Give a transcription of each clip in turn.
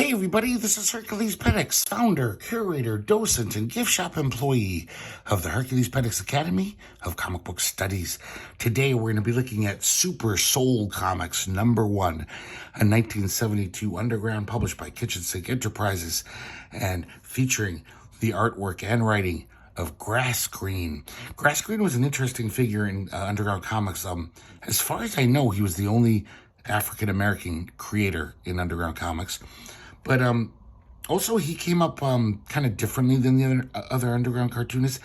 Hey everybody, this is herculespetix, founder, curator, docent, and gift shop employee of the herculespetix Academy of Comic Book Studies. Today we're going to be looking at Super Soul Comix #1, a 1972 underground published by Kitchen Sink Enterprises and featuring the artwork and writing of Grass Green. Grass Green was an interesting figure in underground comics. As far as I know, he was the only African-American creator in underground comics. But also he came up kind of differently than the other underground cartoonists.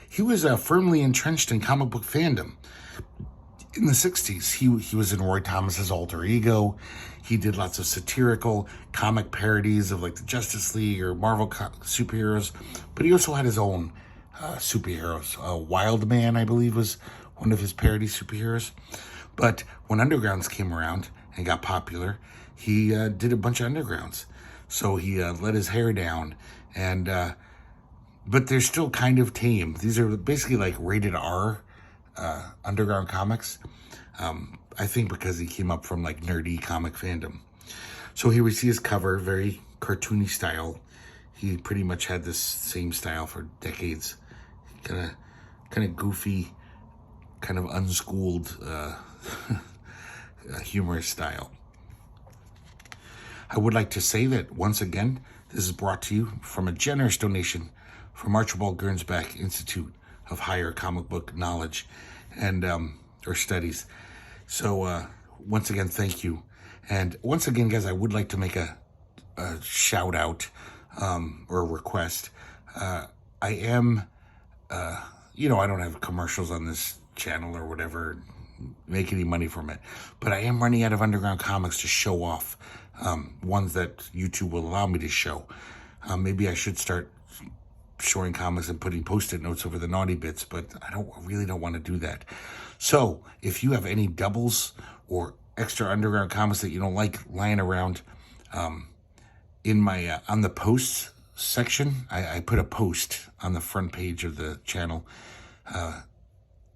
He was firmly entrenched in comic book fandom. In the 60s, he was in Roy Thomas's alter ego. He did lots of satirical comic parodies of like the Justice League or Marvel superheroes. But he also had his own superheroes. Wild Man, I believe, was one of his parody superheroes. But when Undergrounds came around and got popular, he did a bunch of Undergrounds. So he let his hair down, and but they're still kind of tame. These are basically like rated R underground comics. I think because he came up from like nerdy comic fandom. So here we see his cover, very cartoony style. He pretty much had this same style for decades. Kind of goofy, kind of unschooled humorous style. I would like to say that, once again, this is brought to you from a generous donation from Archibald Gernsback Institute of Higher Comic Book Knowledge and or Studies. So, once again, thank you. And once again, guys, I would like to make a shout out or a request. I am, I don't have commercials on this channel or whatever, make any money from it, but I am running out of underground comics to show off. Ones that YouTube will allow me to show. Maybe I should start showing comics and putting post-it notes over the naughty bits, but I really don't want to do that. So if you have any doubles or extra underground comics that you don't like lying around, in my on the posts section, I put a post on the front page of the channel,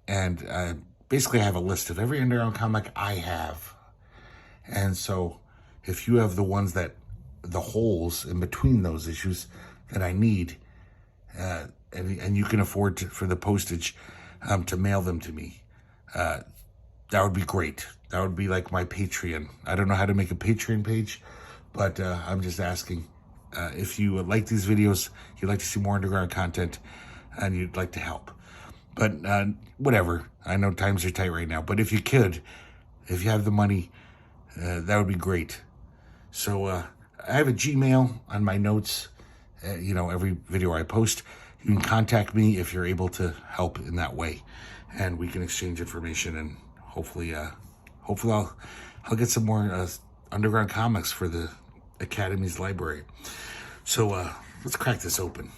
and basically I have a list of every underground comic I have, and so if you have the ones that, the holes in between those issues that I need, and you can afford for the postage to mail them to me, that would be great. That would be like my Patreon. I don't know how to make a Patreon page, but I'm just asking. If you like these videos, you'd like to see more underground content, and you'd like to help. But whatever. I know times are tight right now, but if you have the money, that would be great. So I have a Gmail on my notes. Every video I post, you can contact me if you're able to help in that way, and we can exchange information, and hopefully I'll get some more underground comics for the Academy's library. So let's crack this open.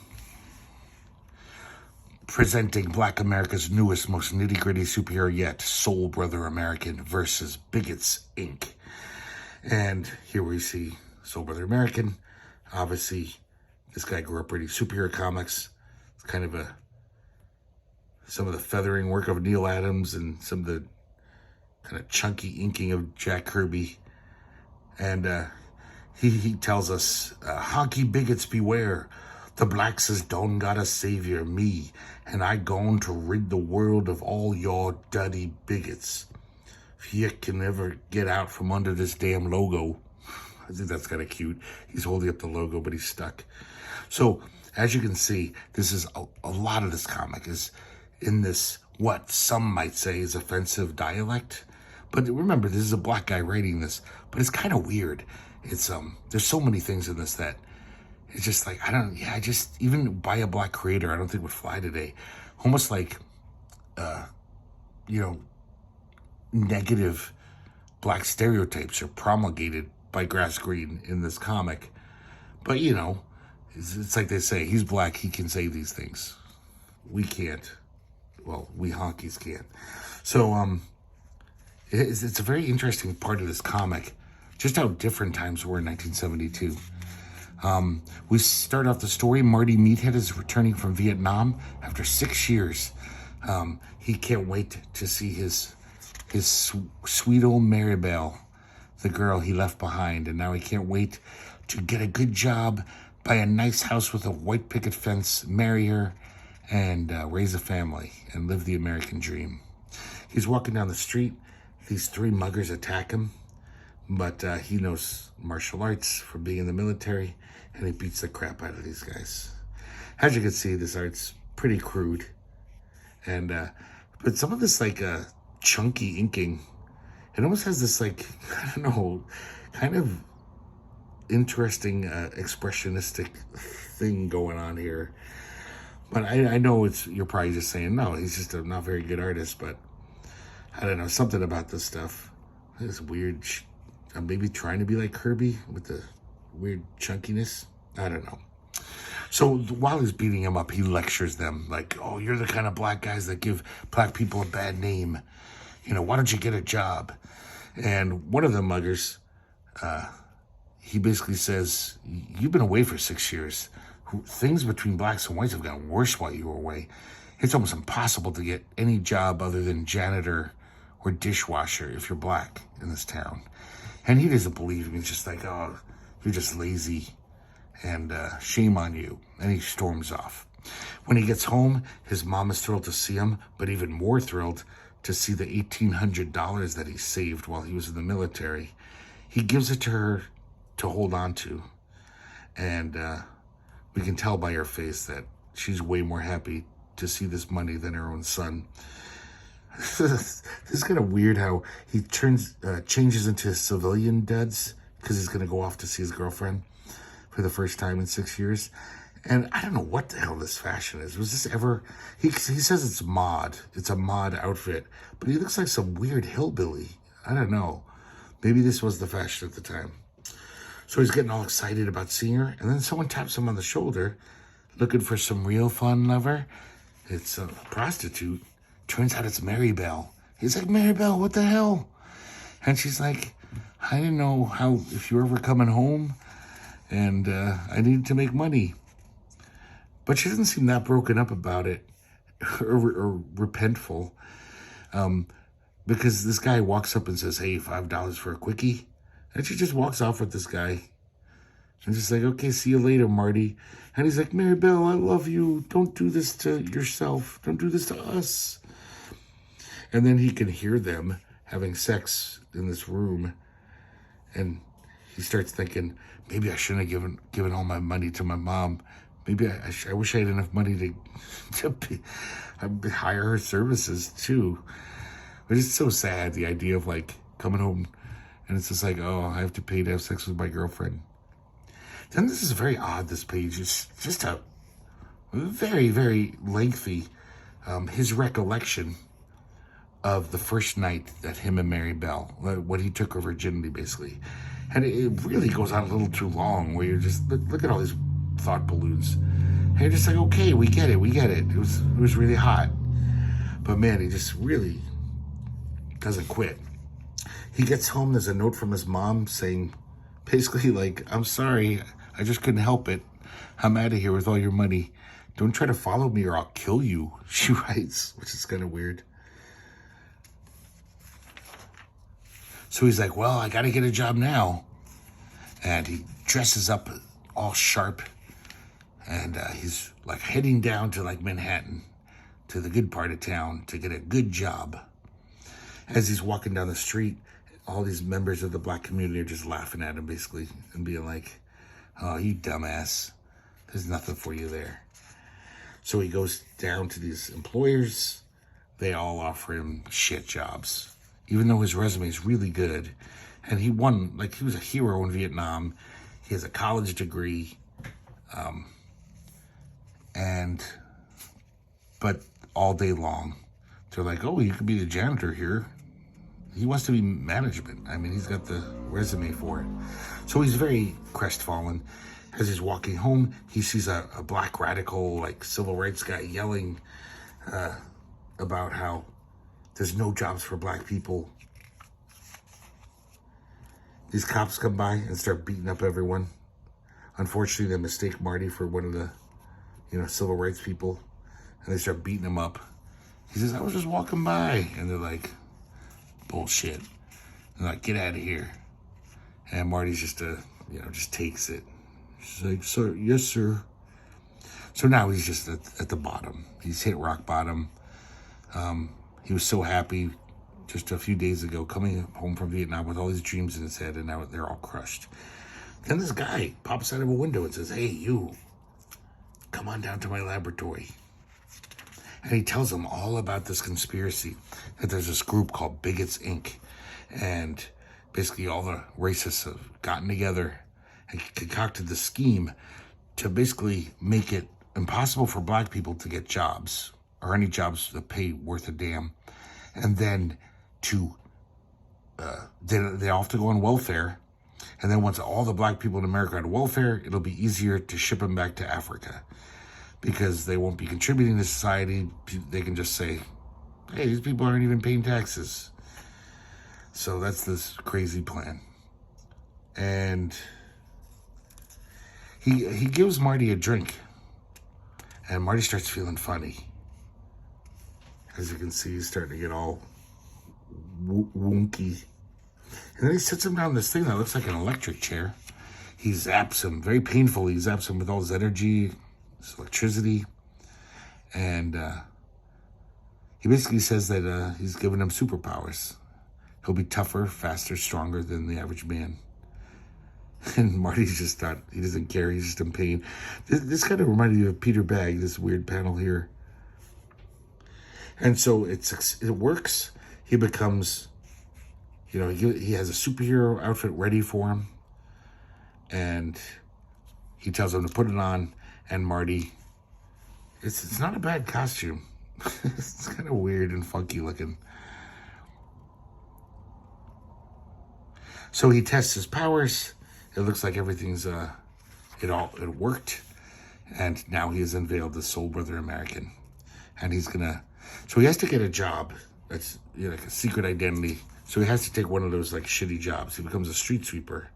Presenting Black America's newest, most nitty-gritty superhero yet, Soul Brother American versus Bigots, Inc. And here we see Soul Brother American. Obviously, this guy grew up reading superhero comics. It's kind of some of the feathering work of Neil Adams and some of the kind of chunky inking of Jack Kirby. And he tells us, honky bigots beware. The blacks has done got a savior, me, and I gone to rid the world of all your duddy bigots. If you can ever get out from under this damn logo. I think that's kind of cute. He's holding up the logo, but he's stuck. So, as you can see, this is a lot of this comic is in this, what some might say is offensive dialect. But remember, this is a black guy writing this, but it's kind of weird. It's, there's so many things in this that it's just like, even by a black creator, I don't think would fly today. Almost like, negative black stereotypes are promulgated by Grass Green in this comic. But, it's like they say, he's black, he can say these things. We can't. Well, we honkies can't. So, it's a very interesting part of this comic, just how different times were in 1972. We start off the story. Marty Meathead is returning from Vietnam after 6 years. He can't wait to see his sweet old Maribel, the girl he left behind, and now he can't wait to get a good job, buy a nice house with a white picket fence, marry her, and raise a family and live the American dream. He's walking down the street. These three muggers attack him, but he knows martial arts from being in the military, and he beats the crap out of these guys. As you can see, this art's pretty crude, and but some of this like chunky inking, it almost has this like, I don't know, kind of interesting expressionistic thing going on here. But I know you're probably just saying, no, he's just a not very good artist, but I don't know, something about this stuff. This weird, maybe trying to be like Kirby with the weird chunkiness. I don't know. So while he's beating him up, he lectures them like, oh, you're the kind of black guys that give black people a bad name. You know, why don't you get a job? And one of the muggers, he basically says, you've been away for 6 years. Things between blacks and whites have gotten worse while you were away. It's almost impossible to get any job other than janitor or dishwasher if you're black in this town. And he doesn't believe him. He's just like, oh, you're just lazy and shame on you. And he storms off. When he gets home, his mom is thrilled to see him, but even more thrilled to see the $1,800 that he saved while he was in the military. He gives it to her to hold on to. And we can tell by her face that she's way more happy to see this money than her own son. This is kind of weird how he changes into his civilian duds because he's going to go off to see his girlfriend for the first time in 6 years. And I don't know what the hell this fashion is. Was this ever... He says it's mod. It's a mod outfit. But he looks like some weird hillbilly. I don't know. Maybe this was the fashion at the time. So he's getting all excited about seeing her, and then someone taps him on the shoulder, looking for some real fun lover. It's a prostitute. Turns out it's Mary Bell. He's like, Mary Bell, what the hell? And she's like, I didn't know if you were ever coming home, and I needed to make money. But she doesn't seem that broken up about it, or repentful, because this guy walks up and says, hey, $5 for a quickie. And she just walks off with this guy. And just like, okay, see you later, Marty. And he's like, Mary Bell, I love you. Don't do this to yourself. Don't do this to us. And then he can hear them having sex in this room. And he starts thinking, maybe I shouldn't have given all my money to my mom. Maybe I wish I had enough money to hire her services too. But it's so sad, the idea of like coming home and it's just like, oh, I have to pay to have sex with my girlfriend. Then this is very odd, this page. It's just a very, very lengthy, his recollection of the first night that him and Mary Bell, when he took her virginity, basically. And it really goes on a little too long, where you're just, look at all these thought balloons. And you're just like, okay, we get it. It was really hot. But man, he just really doesn't quit. He gets home, there's a note from his mom saying, basically like, I'm sorry, I just couldn't help it. I'm out of here with all your money. Don't try to follow me or I'll kill you, she writes, which is kind of weird. So he's like, well, I got to get a job now. And he dresses up all sharp. And he's like heading down to like Manhattan, to the good part of town, to get a good job. As he's walking down the street, all these members of the black community are just laughing at him, basically, and being like, oh, you dumbass. There's nothing for you there. So he goes down to these employers. They all offer him shit jobs, even though his resume is really good. And he won, like, he was a hero in Vietnam. He has a college degree. But all day long, they're like, oh, you could be the janitor here. He wants to be management. I mean, he's got the resume for it. So he's very crestfallen. As he's walking home, he sees a black radical, like, civil rights guy yelling about how there's no jobs for black people. These cops come by and start beating up everyone. Unfortunately, they mistake Marty for one of the, civil rights people. And they start beating him up. He says, I was just walking by. And they're like, bullshit. They're like, get out of here. And Marty's just just takes it. She's like, sir, yes, sir. So now he's just at the bottom. He's hit rock bottom. He was so happy just a few days ago coming home from Vietnam with all these dreams in his head, and now they're all crushed. Then this guy pops out of a window and says, hey, you, come on down to my laboratory. And he tells them all about this conspiracy, that there's this group called Bigots, Inc. And basically all the racists have gotten together and concocted the scheme to basically make it impossible for black people to get jobs, or any jobs that pay worth a damn. And then they all have to go on welfare. And then once all the black people in America are on welfare, it'll be easier to ship them back to Africa, because they won't be contributing to society. They can just say, hey, these people aren't even paying taxes. So that's this crazy plan. And he gives Marty a drink. And Marty starts feeling funny. As you can see, he's starting to get all wonky. And then he sits him down this thing that looks like an electric chair. He zaps him, very painfully. He zaps him with all his energy, his electricity. And he basically says that he's giving him superpowers. He'll be tougher, faster, stronger than the average man. And Marty's just not, he doesn't care. He's just in pain. This kind of reminded me of Peter Bagg, this weird panel here. And so it works. He becomes, he has a superhero outfit ready for him. And he tells him to put it on. And Marty, it's not a bad costume. It's kind of weird and funky looking. So he tests his powers. It looks like everything's, it worked. And now he has unveiled the Soul Brother American. And so he has to get a job that's, like a secret identity. So he has to take one of those, like, shitty jobs. He becomes a street sweeper.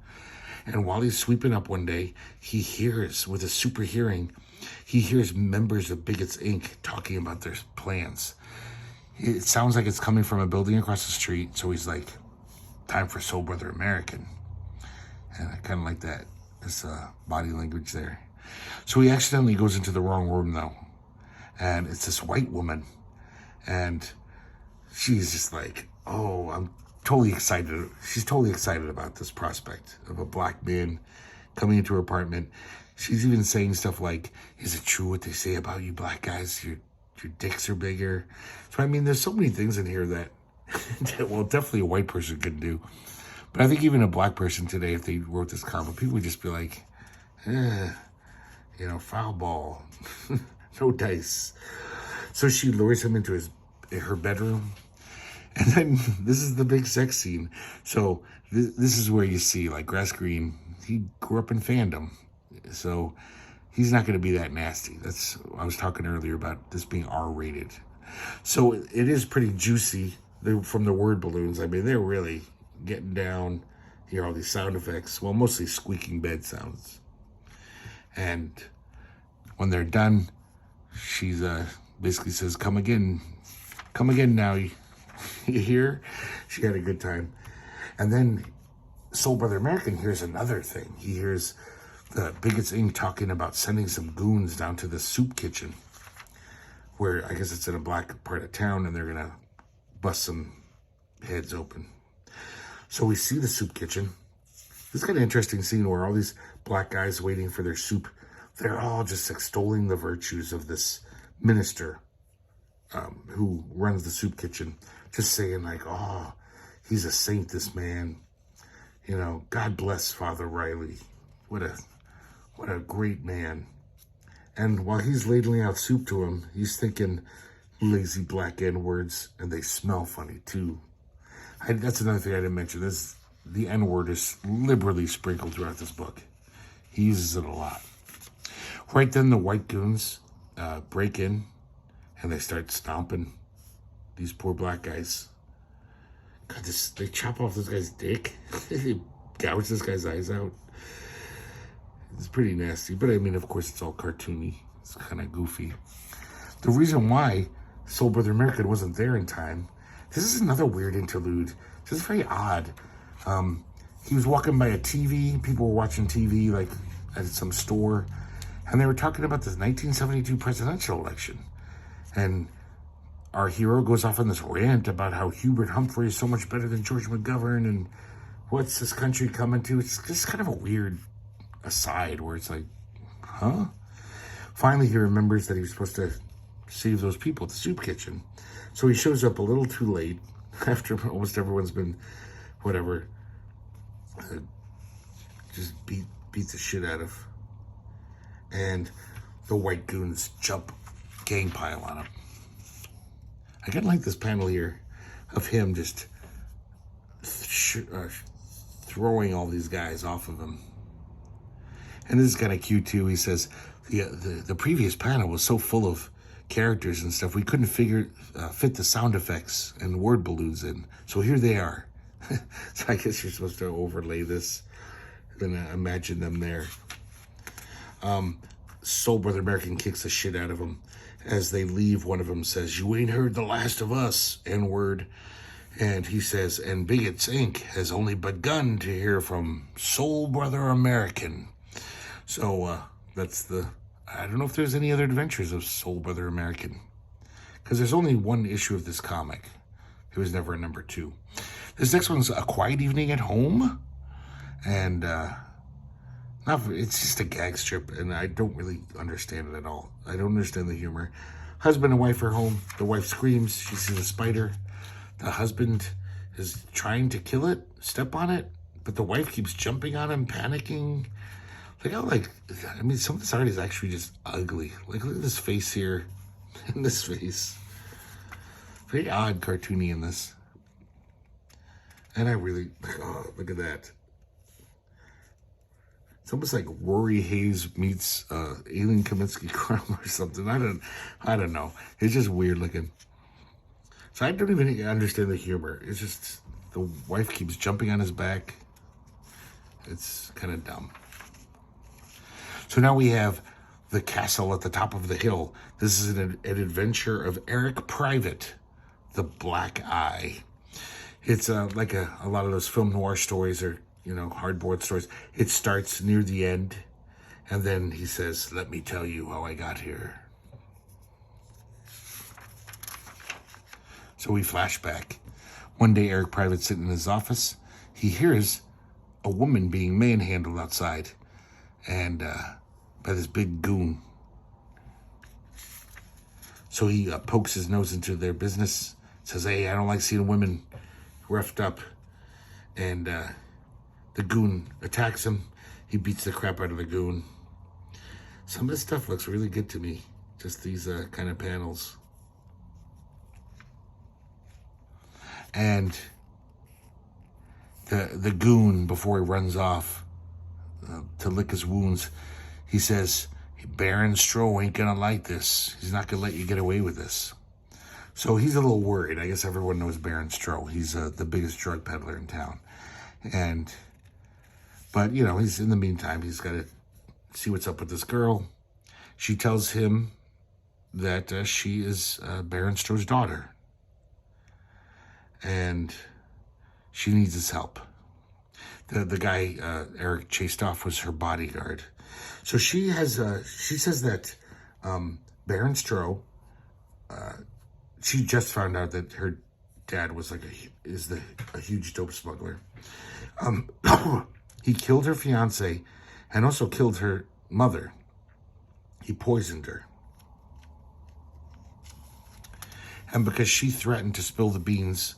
And while he's sweeping up one day, he hears, with a super hearing, he hears members of Bigots, Inc. talking about their plans. It sounds like it's coming from a building across the street. So he's like, time for Soul Brother American. And I kind of like that. This body language there. So he accidentally goes into the wrong room, though. And it's this white woman. And she's just like, oh, I'm totally excited. She's totally excited about this prospect of a black man coming into her apartment. She's even saying stuff like, is it true what they say about you black guys? Your dicks are bigger. So, I mean, there's so many things in here that, well, definitely a white person could do. But I think even a black person today, if they wrote this comic, people would just be like, foul ball. No dice. So she lures him into her bedroom. And then this is the big sex scene. So this is where you see, like, Grass Green, he grew up in fandom. So he's not going to be that nasty. I was talking earlier about this being R-rated. So it is pretty juicy from the word balloons. I mean, they're really getting down. You hear all these sound effects. Well, mostly squeaking bed sounds. And when they're done, she's basically says, come again now. You hear? She had a good time. And then Soul Brother American hears another thing. He hears the Bigots, Inc. talking about sending some goons down to the soup kitchen, where I guess it's in a black part of town, and they're going to bust some heads open. So we see the soup kitchen. This is kind of interesting scene where all these black guys waiting for their soup, they're all just extolling the virtues of this minister who runs the soup kitchen. Just saying, like, oh, he's a saint, this man. God bless Father Riley. What a great man. And while he's ladling out soup to him, he's thinking lazy black N-words, and they smell funny, too. That's another thing I didn't mention. The N-word is liberally sprinkled throughout this book. He uses it a lot. Right then, the white goons break in, and they start stomping these poor black guys. God, they chop off this guy's dick. They gouge this guy's eyes out. It's pretty nasty. But, I mean, of course, it's all cartoony. It's kind of goofy. The reason why Soul Brother American wasn't there in time, this is another weird interlude. Just very odd. he was walking by a TV. People were watching TV, like at some store, and they were talking about the 1972 presidential election. And our hero goes off on this rant about how Hubert Humphrey is so much better than George McGovern, and what's this country coming to? It's just kind of a weird aside where it's like, huh? Finally, he remembers that he was supposed to save those people at the soup kitchen. So he shows up a little too late after almost everyone's been, whatever, just beat the shit out of. And the white goons jump gang pile on him. I kind of like this panel here of him just throwing all these guys off of him. And this is kind of cute too. He says, the previous panel was so full of characters and stuff, we couldn't fit the sound effects and word balloons in. So here they are. So I guess you're supposed to overlay this and imagine them there. Soul Brother American kicks the shit out of him. As they leave, one of them says, "You ain't heard the last of us," N-word. And he says, "And Bigots Inc. has only begun to hear from Soul Brother American." So that's I don't know if there's any other adventures of Soul Brother American, because there's only one issue of this comic. It was never a number 2. This next one's A Quiet Evening at Home. And it's just a gag strip, and I don't really understand it at all. I don't understand the humor. Husband and wife are home. The wife screams. She sees a spider. The husband is trying to kill it, step on it, but the wife keeps jumping on him, panicking. Some of this art is actually just ugly. Like, look at this face here, and this face. Very odd, cartoony in this. And I really, look at that. It's almost like Rory Hayes meets Aileen Kaminsky Crumb or something. I don't know. It's just weird looking. So I don't even understand the humor. It's just the wife keeps jumping on his back. It's kind of dumb. So now we have the castle at the top of the hill. This is an adventure of Eric Private, the Black Eye. It's like a lot of those film noir stories or hardboard stories. It starts near the end, and then he says, "Let me tell you how I got here." So we flash back. One day, Eric Private's sitting in his office. He hears a woman being manhandled outside, and by this big goon. So he pokes his nose into their business, says, "Hey, I don't like seeing women roughed up," and the goon attacks him. He beats the crap out of the goon. Some of this stuff looks really good to me. Just these kind of panels. And the goon, before he runs off to lick his wounds, he says, "Baron Stroh ain't gonna like this. He's not gonna let you get away with this." So he's a little worried. I guess everyone knows Baron Stroh. He's the biggest drug peddler in town. But, he's in the meantime, he's got to see what's up with this girl. She tells him that she is Baron Stroh's daughter. And she needs his help. The guy Eric chased off was her bodyguard. So she says that Baron Stroh, she just found out that her dad was a huge dope smuggler. He killed her fiance and also killed her mother. He poisoned her. And because she threatened to spill the beans,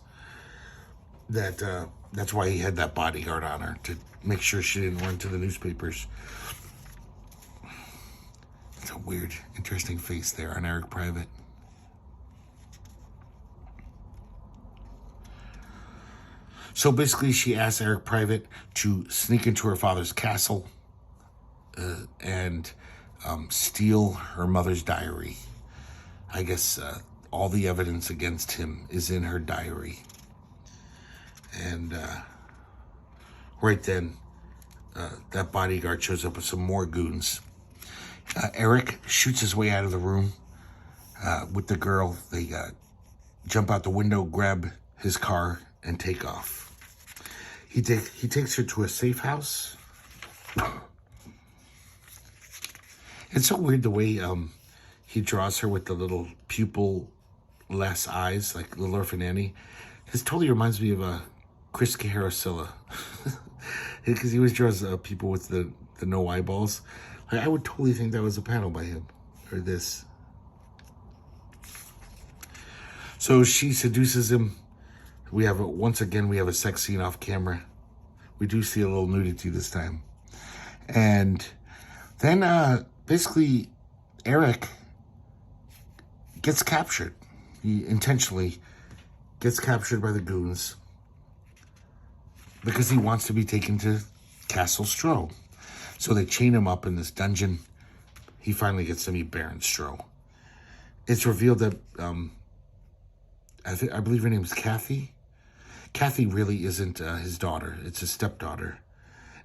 that's why he had that bodyguard on her, to make sure she didn't run to the newspapers. It's a weird, interesting face there on Eric Private. So basically, she asks Eric Private to sneak into her father's castle and steal her mother's diary. I guess all the evidence against him is in her diary. And right then, that bodyguard shows up with some more goons. Eric shoots his way out of the room with the girl. They jump out the window, grab his car, and take off. He takes her to a safe house. It's so weird the way he draws her with the little pupil-less eyes, like Little Orphan Annie. This totally reminds me of Chris Cajero Cilla. Because he always draws people with the no eyeballs. Like, I would totally think that was a panel by him. Or this. So she seduces him. Once again, we have a sex scene off camera. We do see a little nudity this time. And then, basically, Eric gets captured. He intentionally gets captured by the goons because he wants to be taken to Castle Stroh. So they chain him up in this dungeon. He finally gets to meet Baron Stroh. It's revealed that, I believe her name is Kathy. Kathy really isn't his daughter. It's his stepdaughter.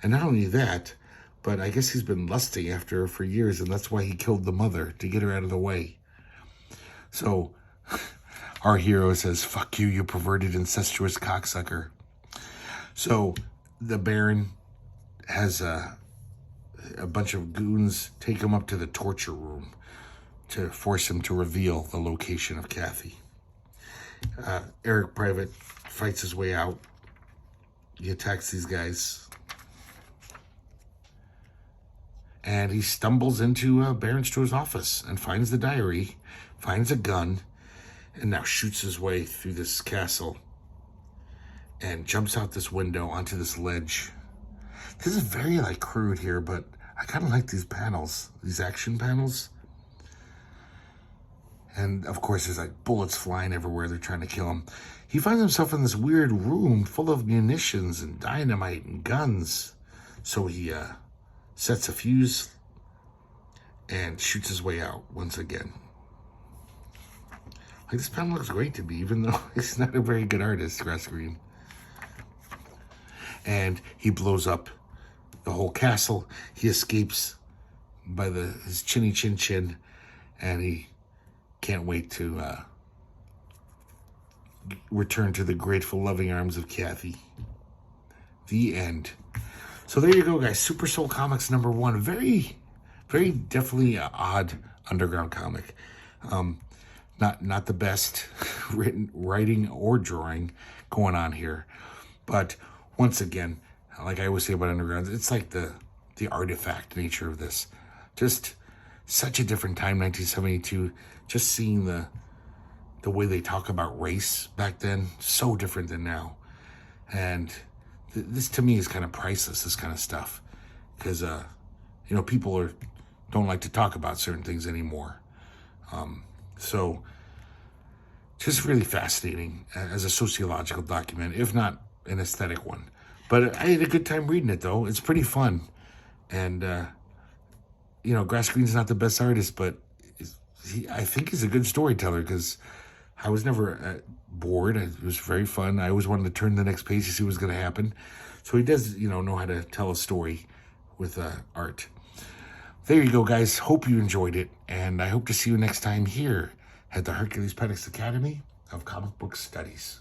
And not only that, but I guess he's been lusting after her for years, and that's why he killed the mother, to get her out of the way. So our hero says, "Fuck you, you perverted, incestuous cocksucker." So the Baron has a bunch of goons take him up to the torture room to force him to reveal the location of Kathy. Eric Private fights his way out. He attacks these guys. And he stumbles into Baron Stroh's office and finds the diary, finds a gun, and now shoots his way through this castle and jumps out this window onto this ledge. This is very, crude here, but I kind of like these panels, these action panels. And, of course, there's, bullets flying everywhere. They're trying to kill him. He finds himself in this weird room full of munitions and dynamite and guns. So he sets a fuse and shoots his way out once again. This panel looks great to me, even though he's not a very good artist, Grass Green. And he blows up the whole castle. He escapes by his chinny chin chin, and he can't wait to return to the grateful, loving arms of Kathy. The end. So there you go, guys. Super Soul Comix #1. Very, very definitely odd underground comic. Not the best writing or drawing going on here. But once again, like I always say about underground, it's like the artifact nature of this. Just such a different time, 1972. Just seeing the way they talk about race back then, so different than now. And this to me is kind of priceless, this kind of stuff. Because, people don't like to talk about certain things anymore. So, just really fascinating as a sociological document, if not an aesthetic one. But I had a good time reading it, though. It's pretty fun. And, Grass Green's not the best artist, but I think he's a good storyteller because I was never bored. It was very fun. I always wanted to turn the next page to see what was going to happen. So he does, know how to tell a story with art. There you go, guys. Hope you enjoyed it. And I hope to see you next time here at the Herculespetix Academy of Comic Book Studies.